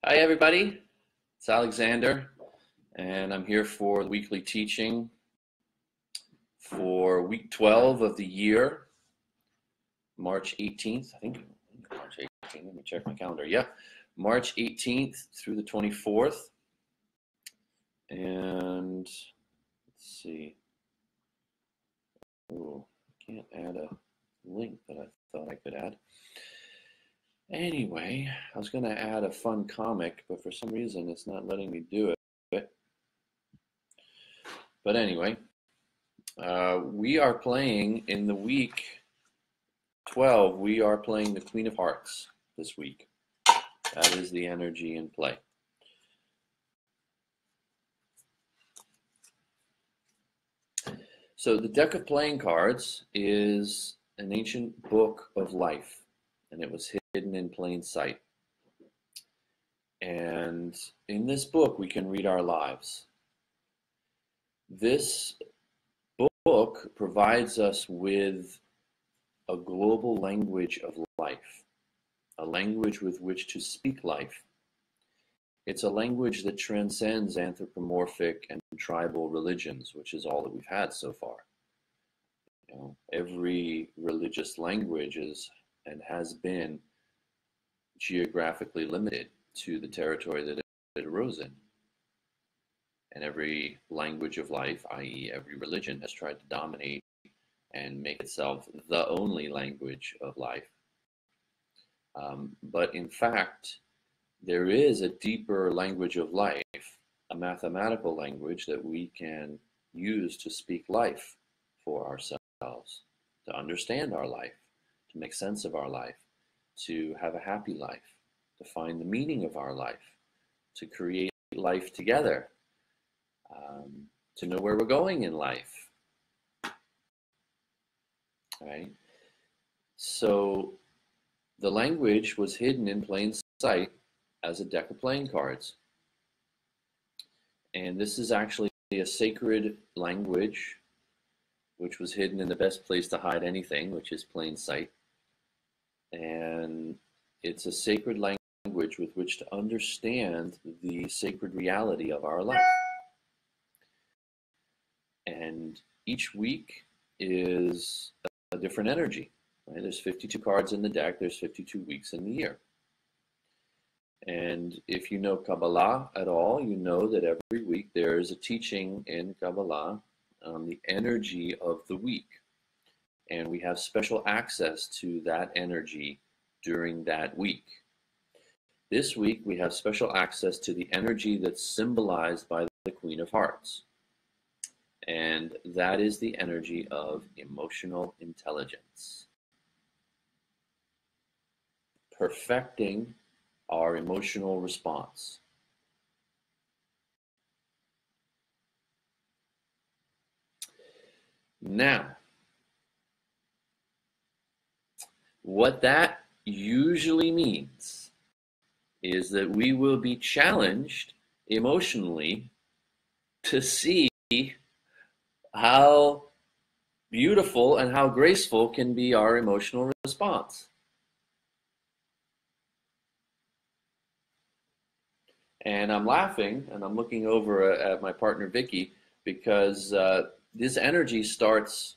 Hi, everybody. It's Alexander, and I'm here for the weekly teaching for week 12 of the year, March 18th. I think March 18th. Let me check my calendar. Yeah, March 18th through the 24th. And let's see. Oh, I can't add a link that I thought I could add. Anyway, I was going to add a fun comic, but for some reason it's not letting me do it. But anyway, we are playing in the week 12. We are playing the Queen of Hearts this week. That is the energy in play. So the deck of playing cards is an ancient book of life, and it was hidden in plain sight. And in this book, we can read our lives. This book provides us with a global language of life, a language with which to speak life. It's a language that transcends anthropomorphic and tribal religions, which is all that we've had so far. You know, every religious language is and has been geographically limited to the territory that it arose in. And every language of life, i.e. every religion, has tried to dominate and make itself the only language of life. But in fact, there is a deeper language of life, a mathematical language that we can use to speak life for ourselves, to understand our life, to make sense of our life, to have a happy life, to find the meaning of our life, to create life together, to know where we're going in life. Right? So the language was hidden in plain sight as a deck of playing cards. And this is actually a sacred language, which was hidden in the best place to hide anything, which is plain sight. And it's a sacred language with which to understand the sacred reality of our life. And each week is a different energy. Right? There's 52 cards in the deck. There's 52 weeks in the year. And if you know Kabbalah at all, you know that every week there is a teaching in Kabbalah on the energy of the week. And we have special access to that energy during that week. This week we have special access to the energy that's symbolized by the Queen of Hearts. And that is the energy of emotional intelligence. Perfecting our emotional response. Now, what that usually means is that we will be challenged emotionally to see how beautiful and how graceful can be our emotional response. And I'm laughing and I'm looking over at my partner Vicky because this energy starts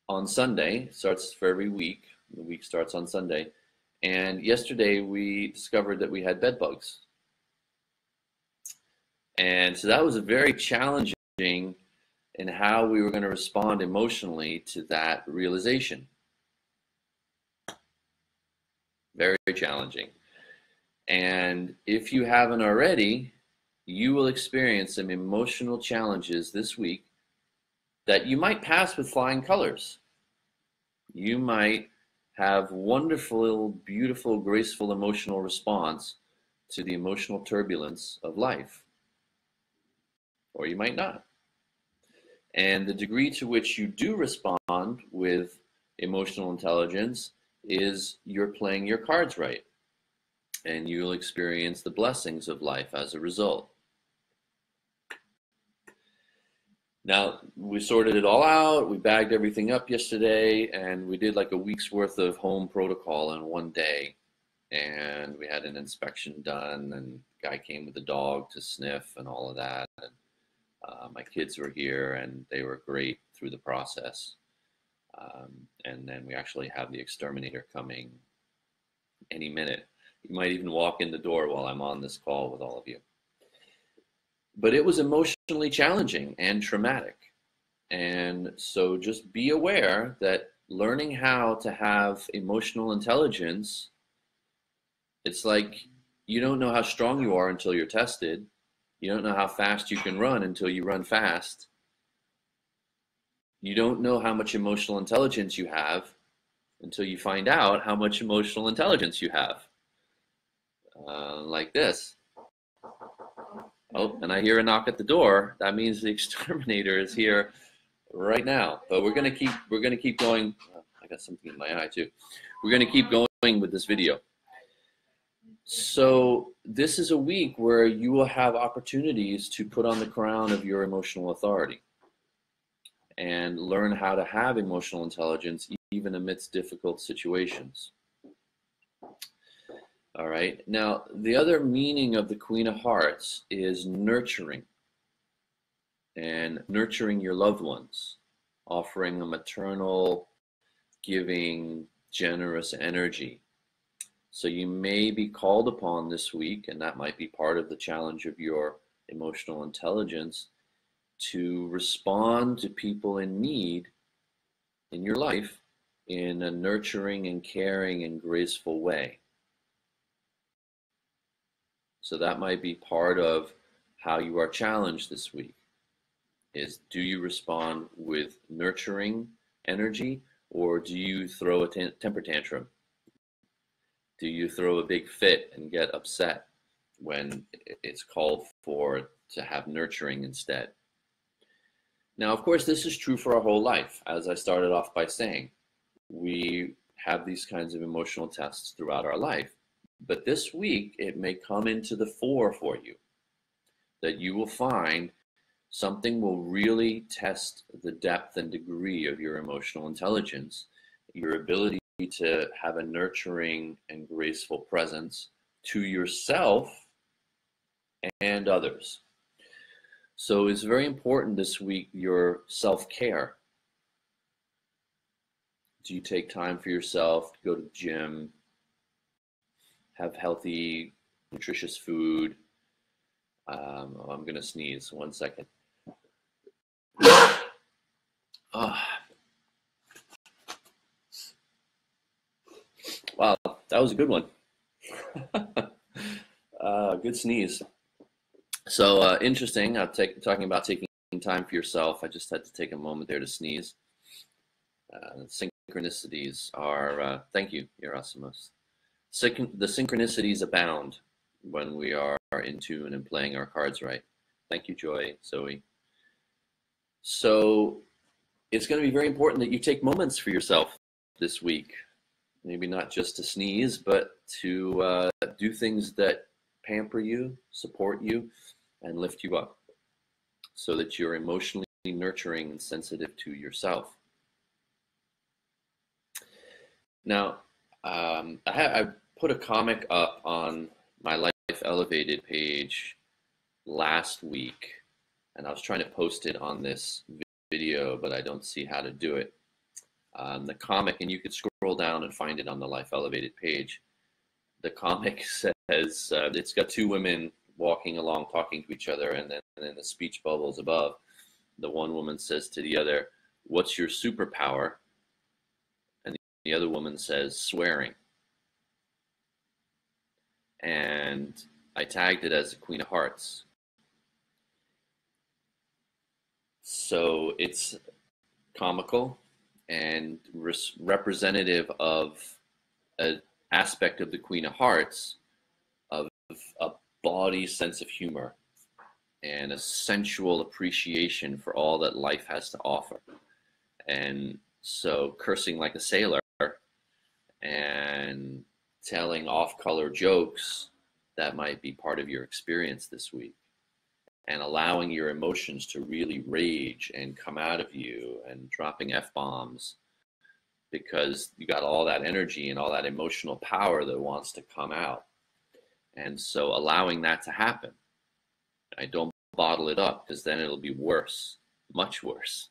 on Sunday, starts for every week. The week starts on Sunday. And yesterday we discovered that we had bed bugs. And so that was very challenging in how we were going to respond emotionally to that realization. Very challenging. And if you haven't already, you will experience some emotional challenges this week that you might pass with flying colors. You might have wonderful, beautiful, graceful emotional response to the emotional turbulence of life. Or you might not. And the degree to which you do respond with emotional intelligence is you're playing your cards right. And you'll experience the blessings of life as a result. Now, we sorted it all out, we bagged everything up yesterday, and we did like a week's worth of home protocol in one day. and we had an inspection done, and the guy came with a dog to sniff and all of that. And my kids were here, and they were great through the process. And then we actually have the exterminator coming any minute. You might even walk in the door while I'm on this call with all of you. But it was emotionally challenging and traumatic. And so just be aware that learning how to have emotional intelligence, it's like you don't know how strong you are until you're tested. You don't know how fast you can run until you run fast. You don't know how much emotional intelligence you have until you find out how much emotional intelligence you have. Like this. Oh, and I hear a knock at the door. That means the exterminator is here right now. But we're gonna keep going. I got something in my eye too. We're gonna keep going with this video. So this is a week where you will have opportunities to put on the crown of your emotional authority and learn how to have emotional intelligence even amidst difficult situations. All right. Now, the other meaning of the Queen of Hearts is nurturing, and nurturing your loved ones, offering a maternal, giving, generous energy. So you may be called upon this week, and that might be part of the challenge of your emotional intelligence, to respond to people in need in your life in a nurturing and caring and graceful way. So that might be part of how you are challenged this week, is do you respond with nurturing energy, or do you throw a temper tantrum? Do you throw a big fit and get upset when it's called for to have nurturing instead? Now, of course, this is true for our whole life. As I started off by saying, we have these kinds of emotional tests throughout our life. But this week, it may come into the fore for you, that you will find something will really test the depth and degree of your emotional intelligence, your ability to have a nurturing and graceful presence to yourself and others. So it's very important this week, your self-care. Do you take time for yourself to go to the gym, have healthy, nutritious food? I'm going to sneeze. 1 second. Wow, that was a good one. Good sneeze. So interesting. Talking about taking time for yourself. I just had to take a moment there to sneeze. Synchronicities are, thank you, Yerasimos. The synchronicities abound when we are in tune and playing our cards right. Thank you, Joy, Zoe. So it's going to be very important that you take moments for yourself this week. Maybe not just to sneeze, but to do things that pamper you, support you, and lift you up, so that you're emotionally nurturing and sensitive to yourself. Now, I put a comic up on my Life Elevated page last week, and I was trying to post it on this video, but I don't see how to do it. The comic, and you could scroll down and find it on the Life Elevated page. The comic says, it's got two women walking along talking to each other, and then the speech bubbles above. The one woman says to the other, "What's your superpower?" And the other woman says, "Swearing." And I tagged it as the Queen of Hearts. So it's comical and representative of an aspect of the Queen of Hearts, of a body sense of humor and a sensual appreciation for all that life has to offer. And so cursing like a sailor and telling off-color jokes, that might be part of your experience this week. And allowing your emotions to really rage and come out of you, and dropping F-bombs because you got all that energy and all that emotional power that wants to come out. And so allowing that to happen, I don't bottle it up, because then it'll be worse, much worse,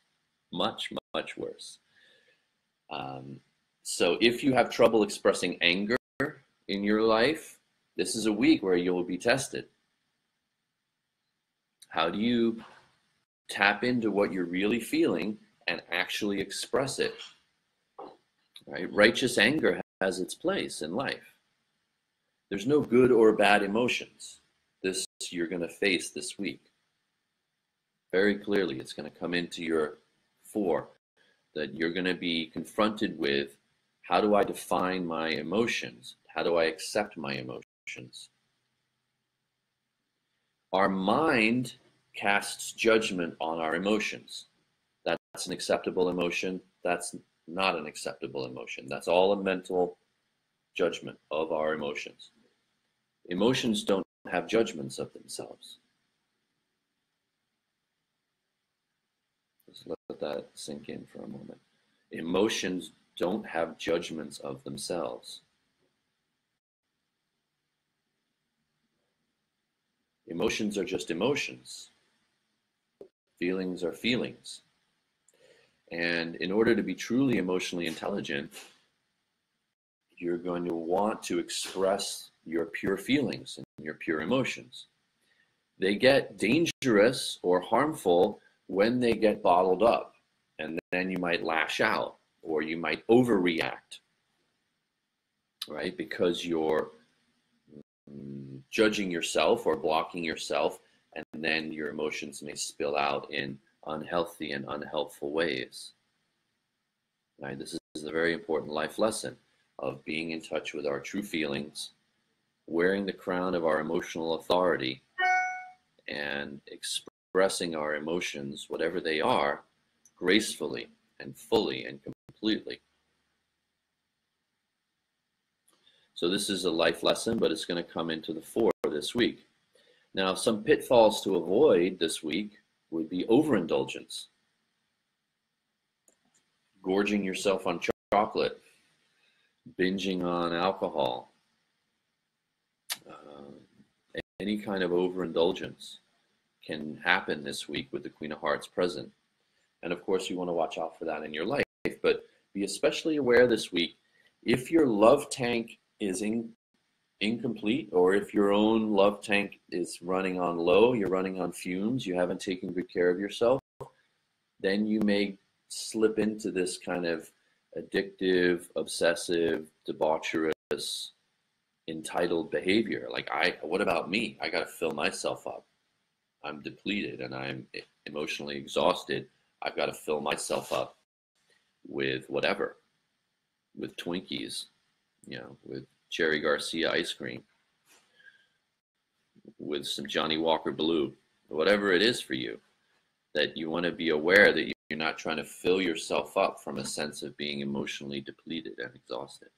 much, much worse. So if you have trouble expressing anger in your life, this is a week where you'll be tested. How do you tap into what you're really feeling and actually express it? Right? Righteous anger has its place in life. There's no good or bad emotions. This you're going to face this week. Very clearly, it's going to come into your fore, that you're going to be confronted with, how do I define my emotions? How do I accept my emotions? Our mind casts judgment on our emotions. That's an acceptable emotion. That's not an acceptable emotion. That's all a mental judgment of our emotions. Emotions don't have judgments of themselves. Just let that sink in for a moment. Emotions don't have judgments of themselves. Emotions are just emotions. Feelings are feelings. And in order to be truly emotionally intelligent, you're going to want to express your pure feelings and your pure emotions. They get dangerous or harmful when they get bottled up, and then you might lash out or you might overreact, right? Because you're judging yourself or blocking yourself, and then your emotions may spill out in unhealthy and unhelpful ways. Right? This is a very important life lesson of being in touch with our true feelings, wearing the crown of our emotional authority, and expressing our emotions, whatever they are, gracefully and fully and completely. So this is a life lesson, but it's going to come into the fore this week. Now, some pitfalls to avoid this week would be overindulgence, gorging yourself on chocolate, binging on alcohol, any kind of overindulgence can happen this week with the Queen of Hearts present. And of course, you want to watch out for that in your life, but be especially aware this week if your love tank is incomplete, or if your own love tank is running on low, you're running on fumes, you haven't taken good care of yourself, then you may slip into this kind of addictive, obsessive, debaucherous, entitled behavior. Like, what about me? I got to fill myself up. I'm depleted and I'm emotionally exhausted. I've got to fill myself up with whatever, with Twinkies, with Cherry Garcia ice cream, with some Johnny Walker Blue, whatever it is for you, that you want to be aware that you're not trying to fill yourself up from a sense of being emotionally depleted and exhausted.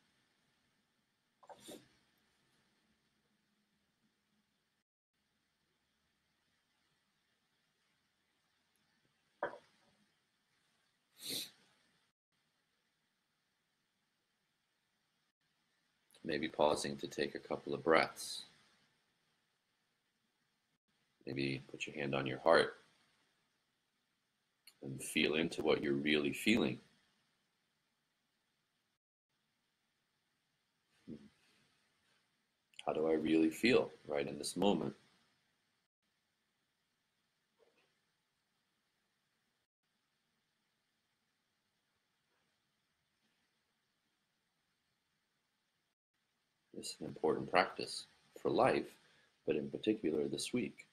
Maybe pausing to take a couple of breaths. Maybe put your hand on your heart and feel into what you're really feeling. How do I really feel right in this moment? This is an important practice for life, but in particular this week.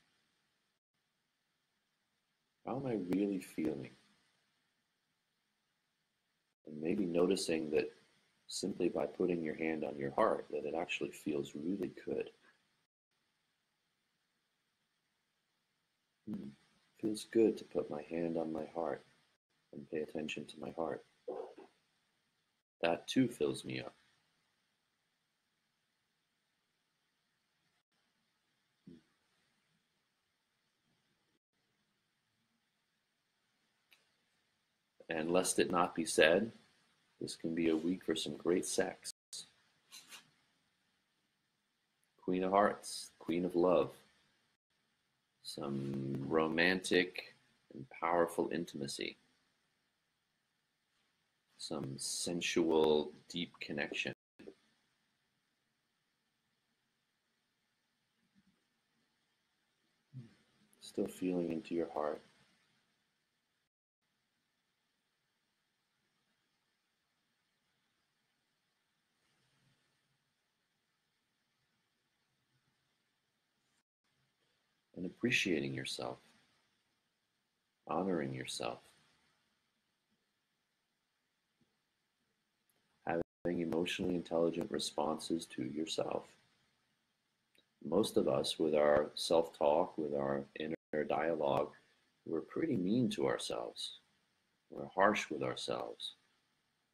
How am I really feeling? And maybe noticing that simply by putting your hand on your heart, that it actually feels really good. Feels good to put my hand on my heart and pay attention to my heart. That too fills me up. And lest it not be said, This can be a week for some great sex. Queen of Hearts, Queen of Love. Some romantic and powerful intimacy. Some sensual, deep connection. Still feeling into your heart. And appreciating yourself. Honoring yourself. Having emotionally intelligent responses to yourself. Most of us, with our self-talk, with our inner dialogue, we're pretty mean to ourselves. We're harsh with ourselves.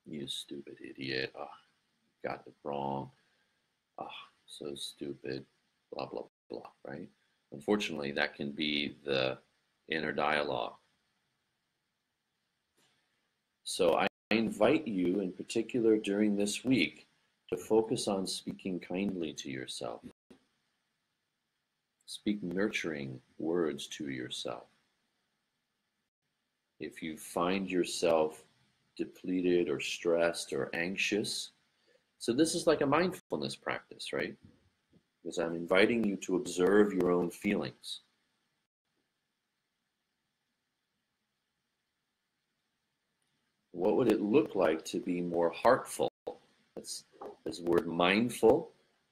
You stupid idiot. Oh, got it wrong. Oh, so stupid. Blah, blah, blah, right? Unfortunately, that can be the inner dialogue. So I invite you, in particular during this week, to focus on speaking kindly to yourself. Speak nurturing words to yourself. If you find yourself depleted or stressed or anxious, so this is like a mindfulness practice, right? Because I'm inviting you to observe your own feelings. What would it look like to be more heartful? That's the word mindful,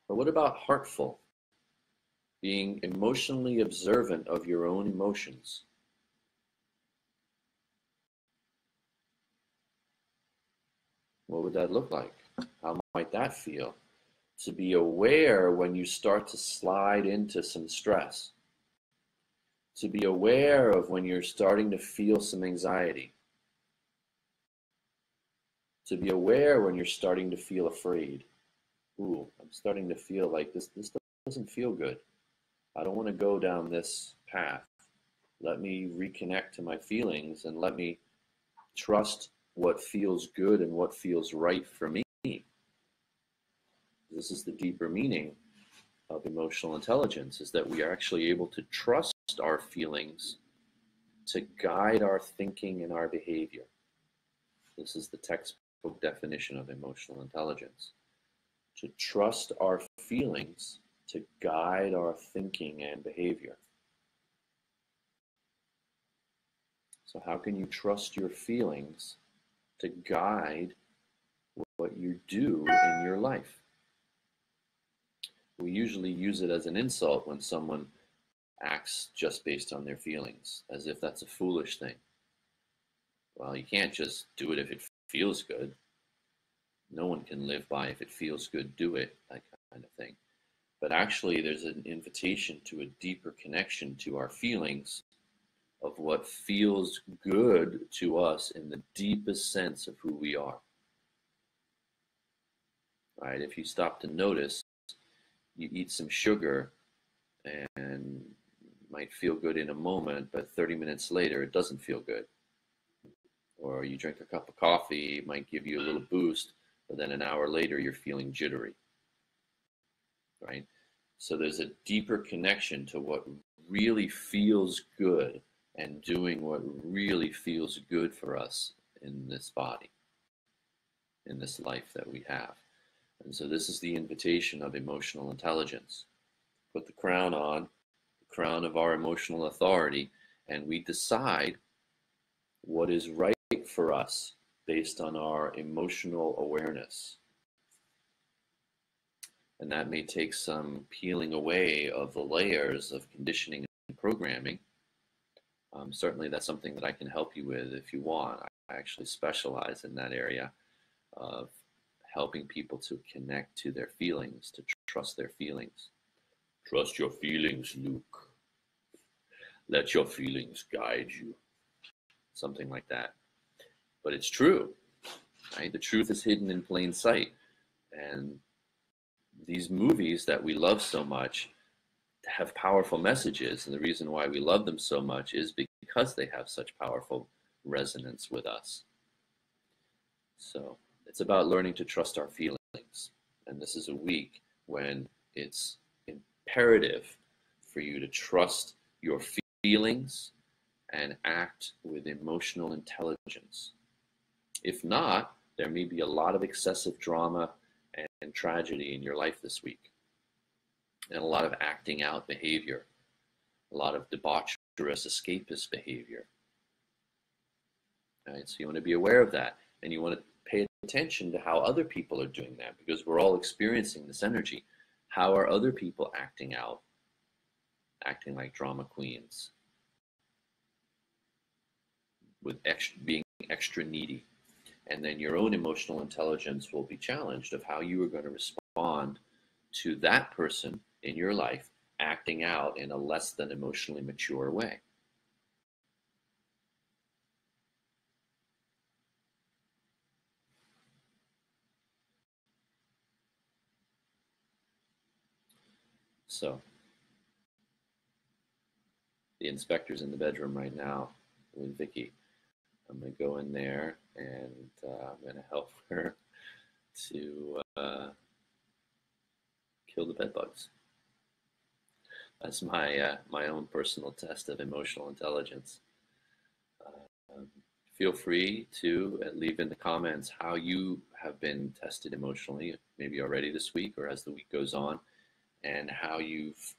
but what about heartful? Being emotionally observant of your own emotions. What would that look like? How might that feel? To be aware when you start to slide into some stress. To be aware of when you're starting to feel some anxiety. To be aware when you're starting to feel afraid. Ooh, I'm starting to feel like this doesn't feel good. I don't want to go down this path. Let me reconnect to my feelings and let me trust what feels good and what feels right for me. This is the deeper meaning of emotional intelligence, is that we are actually able to trust our feelings to guide our thinking and our behavior. This is the textbook definition of emotional intelligence. To trust our feelings to guide our thinking and behavior. So how can you trust your feelings to guide what you do in your life? We usually use it as an insult when someone acts just based on their feelings, as if that's a foolish thing. Well, you can't just do it if it feels good. No one can live by if it feels good, do it, that kind of thing. But actually, there's an invitation to a deeper connection to our feelings of what feels good to us in the deepest sense of who we are. Right? If you stop to notice, you eat some sugar and might feel good in a moment, but 30 minutes later, it doesn't feel good. Or you drink a cup of coffee, it might give you a little boost, but then an hour later, you're feeling jittery. Right? So there's a deeper connection to what really feels good and doing what really feels good for us in this body, in this life that we have. And so this is the invitation of emotional intelligence. Put the crown on, the crown of our emotional authority, and we decide what is right for us based on our emotional awareness. And that may take some peeling away of the layers of conditioning and programming. Certainly that's something that I can help you with if you want. I actually specialize in that area of helping people to connect to their feelings, to trust their feelings. Trust your feelings, Luke. Let your feelings guide you. Something like that. But it's true, right? The truth is hidden in plain sight. And these movies that we love so much have powerful messages. And the reason why we love them so much is because they have such powerful resonance with us. So It's about learning to trust our feelings. And this is a week when it's imperative for you to trust your feelings and act with emotional intelligence. If not, there may be a lot of excessive drama and tragedy in your life this week, and a lot of acting out behavior, a lot of debaucherous, escapist behavior. Right? So you want to be aware of that, and you want to pay attention to how other people are doing that, because we're all experiencing this energy. How are other people acting out, acting like drama queens, with being extra needy? And then your own emotional intelligence will be challenged of how you are going to respond to that person in your life acting out in a less than emotionally mature way. So the inspector's in the bedroom right now with Vicky. I'm going to go in there and I'm going to help her to kill the bed bugs. That's my own personal test of emotional intelligence. Feel free to leave in the comments how you have been tested emotionally, maybe already this week or as the week goes on, and how you've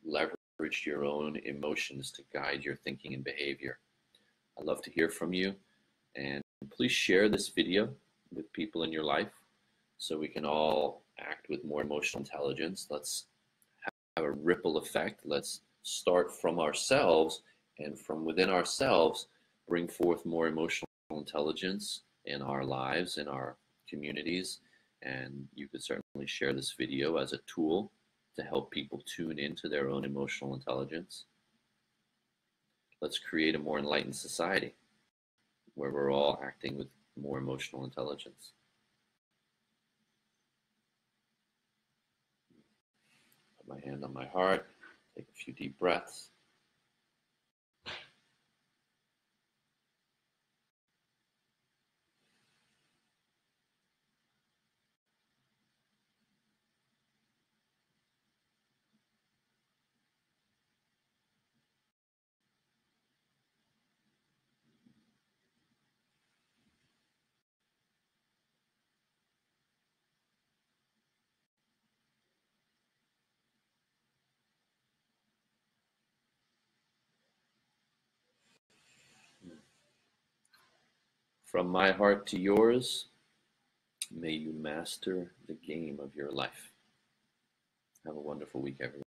leveraged your own emotions to guide your thinking and behavior. I'd love to hear from you, and please share this video with people in your life so we can all act with more emotional intelligence. Let's have a ripple effect. Let's start from ourselves, and from within ourselves bring forth more emotional intelligence in our lives, in our communities. And you could certainly share this video as a tool to help people tune into their own emotional intelligence. Let's create a more enlightened society where we're all acting with more emotional intelligence. Put my hand on my heart, take a few deep breaths. From my heart to yours, may you master the game of your life. Have a wonderful week, everyone.